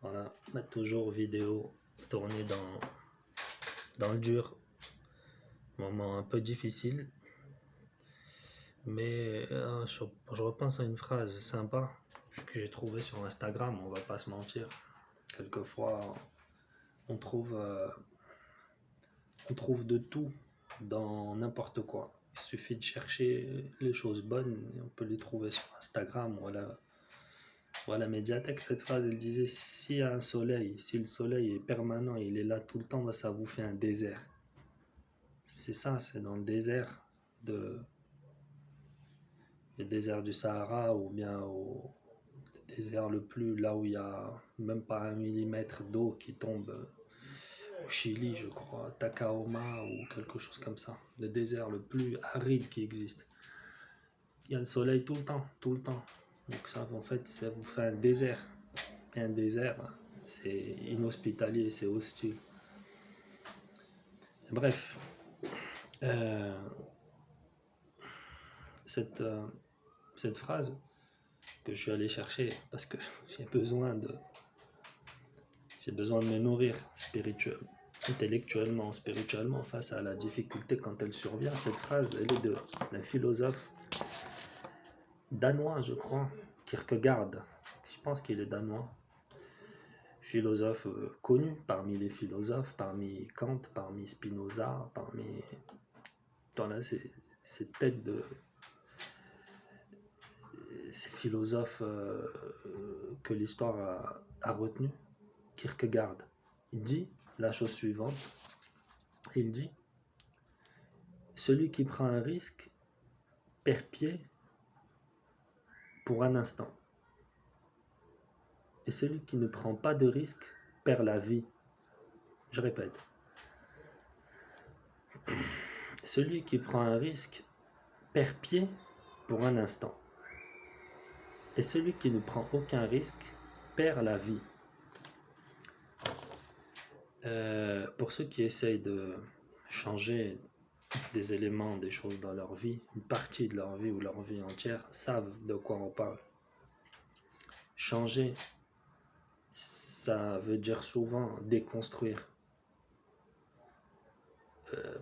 Voilà, mettre toujours vidéo tournée dans le dur. Moment un peu difficile, mais je repense à une phrase sympa que j'ai trouvée sur Instagram, on va pas se mentir. Quelquefois, on trouve, euh, on trouve de tout dans n'importe quoi. Il suffit de chercher les choses bonnes et on peut les trouver sur Instagram ou à la médiathèque. Cette phrase, elle disait, s'il y a un soleil, si le soleil est permanent, il est là tout le temps, bah, ça vous fait un désert. C'est ça, c'est dans le désert de, le désert du Sahara ou bien le désert le plus, là où il y a même pas un millimètre d'eau qui tombe au Chili, je crois, Takaoma ou quelque chose comme ça. Le désert le plus aride qui existe. Il y a le soleil tout le temps, tout le temps. Donc ça, en fait, ça vous fait un désert. Et un désert, c'est inhospitalier, c'est hostile. Bref, euh, cette, euh, cette phrase que je suis allé chercher parce que j'ai besoin de, j'ai besoin de me nourrir spirituellement, intellectuellement, spirituellement face à la difficulté quand elle survient. Cette phrase, elle est d'un philosophe danois, je crois, Kierkegaard. Je pense qu'il est danois. Philosophe connu parmi les philosophes, parmi Kant, parmi Spinoza, parmi... Voilà, ces têtes de... Ces philosophes que l'histoire a retenus. Kierkegaard, il dit la chose suivante. Il dit, celui qui prend un risque perd pied pour un instant. Et celui qui ne prend pas de risque perd la vie. Je répète. Celui qui prend un risque perd pied pour un instant. Et celui qui ne prend aucun risque perd la vie. Pour ceux qui essayent de changer des éléments, des choses dans leur vie, une partie de leur vie ou leur vie entière, savent de quoi on parle. Changer, ça veut dire souvent déconstruire.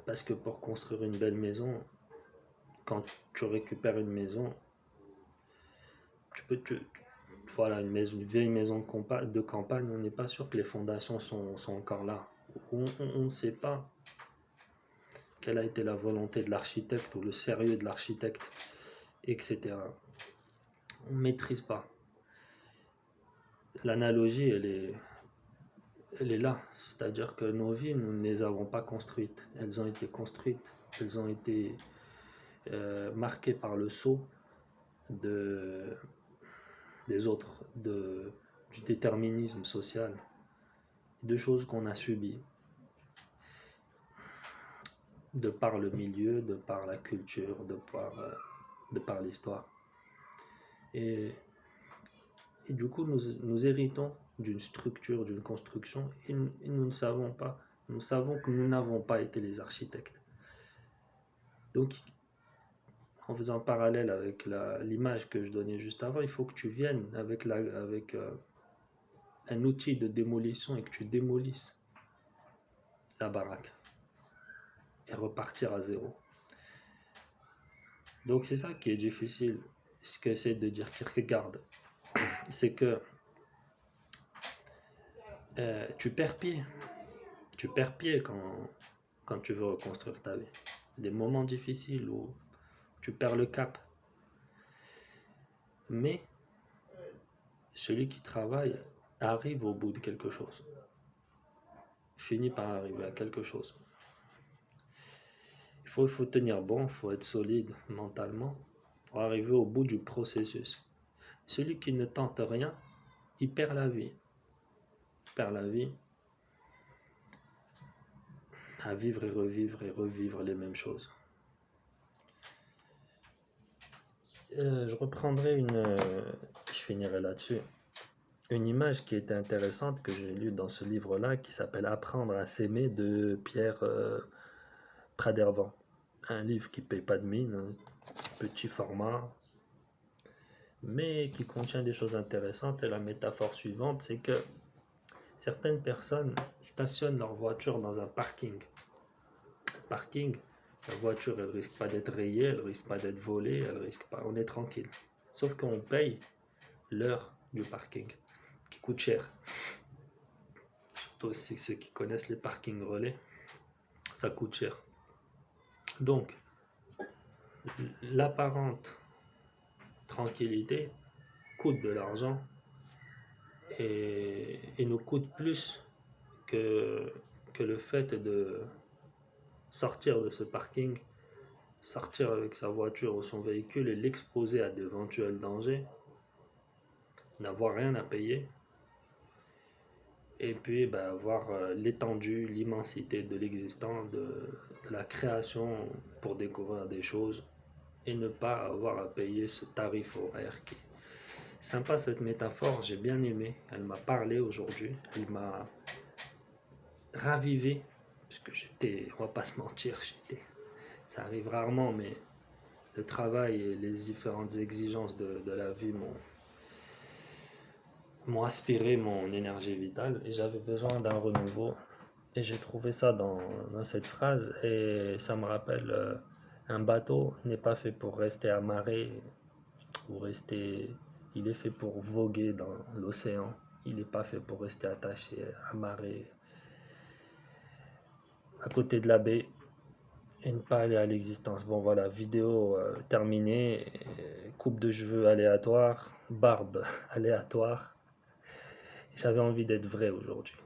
Parce que pour construire une belle maison, quand tu récupères une maison, voilà, une vieille maison de campagne, on n'est pas sûr que les fondations sont encore là. On ne sait pas quelle a été la volonté de l'architecte ou le sérieux de l'architecte, etc. On ne maîtrise pas. L'analogie, elle est là. C'est-à-dire que nos vies, nous ne les avons pas construites. Elles ont été construites. Elles ont été marquées par le sceau des autres, du déterminisme social, de choses qu'on a subies, de par le milieu, de par la culture, de par l'histoire. Et du coup, nous héritons d'une structure, d'une construction, et nous ne savons pas. Nous savons que nous n'avons pas été les architectes. Donc, en faisant parallèle avec l'image que je donnais juste avant, il faut que tu viennes avec un outil de démolition et que tu démolisses la baraque et repartir à zéro. Donc c'est ça qui est difficile, ce qu'essaie de dire Kierkegaard, c'est que tu perds pied quand tu veux reconstruire ta vie. Des moments difficiles où tu perds le cap. Mais celui qui travaille arrive au bout de quelque chose. Finit par arriver à quelque chose. Il faut tenir bon, il faut être solide mentalement pour arriver au bout du processus. Celui qui ne tente rien, il perd la vie. Il perd la vie à vivre et revivre les mêmes choses. Je reprendrai je finirai là-dessus, une image qui était intéressante que j'ai lue dans ce livre-là qui s'appelle Apprendre à s'aimer de Pierre Pradervan. Un livre qui ne paye pas de mine, petit format, mais qui contient des choses intéressantes. Et la métaphore suivante, c'est que Certaines personnes stationnent leur voiture dans un parking. Parking, la voiture, elle risque pas d'être rayée, elle risque pas d'être volée, elle risque pas, on est tranquille. Sauf qu'on paye l'heure du parking, qui coûte cher. Surtout aussi ceux qui connaissent les parkings relais, ça coûte cher. Donc, l'apparente tranquillité coûte de l'argent et nous coûte plus que le fait de sortir de ce parking, sortir avec sa voiture ou son véhicule et l'exposer à d'éventuels dangers, n'avoir rien à payer, et puis voir l'étendue, l'immensité de l'existant, de la création pour découvrir des choses et ne pas avoir à payer ce tarif horaire qui est sympa. Cette métaphore, j'ai bien aimé, elle m'a parlé aujourd'hui, elle m'a ravivé, puisque j'étais, on va pas se mentir, ça arrive rarement, mais le travail et les différentes exigences de la vie m'ont aspiré mon énergie vitale et j'avais besoin d'un renouveau. Et j'ai trouvé ça dans cette phrase et ça me rappelle un bateau n'est pas fait pour rester amarré ou rester. Il est fait pour voguer dans l'océan. Il n'est pas fait pour rester attaché, amarré à côté de la baie et ne pas aller à l'existence. Bon voilà, vidéo terminée. Coupe de cheveux aléatoire, barbe aléatoire. J'avais envie d'être vrai aujourd'hui.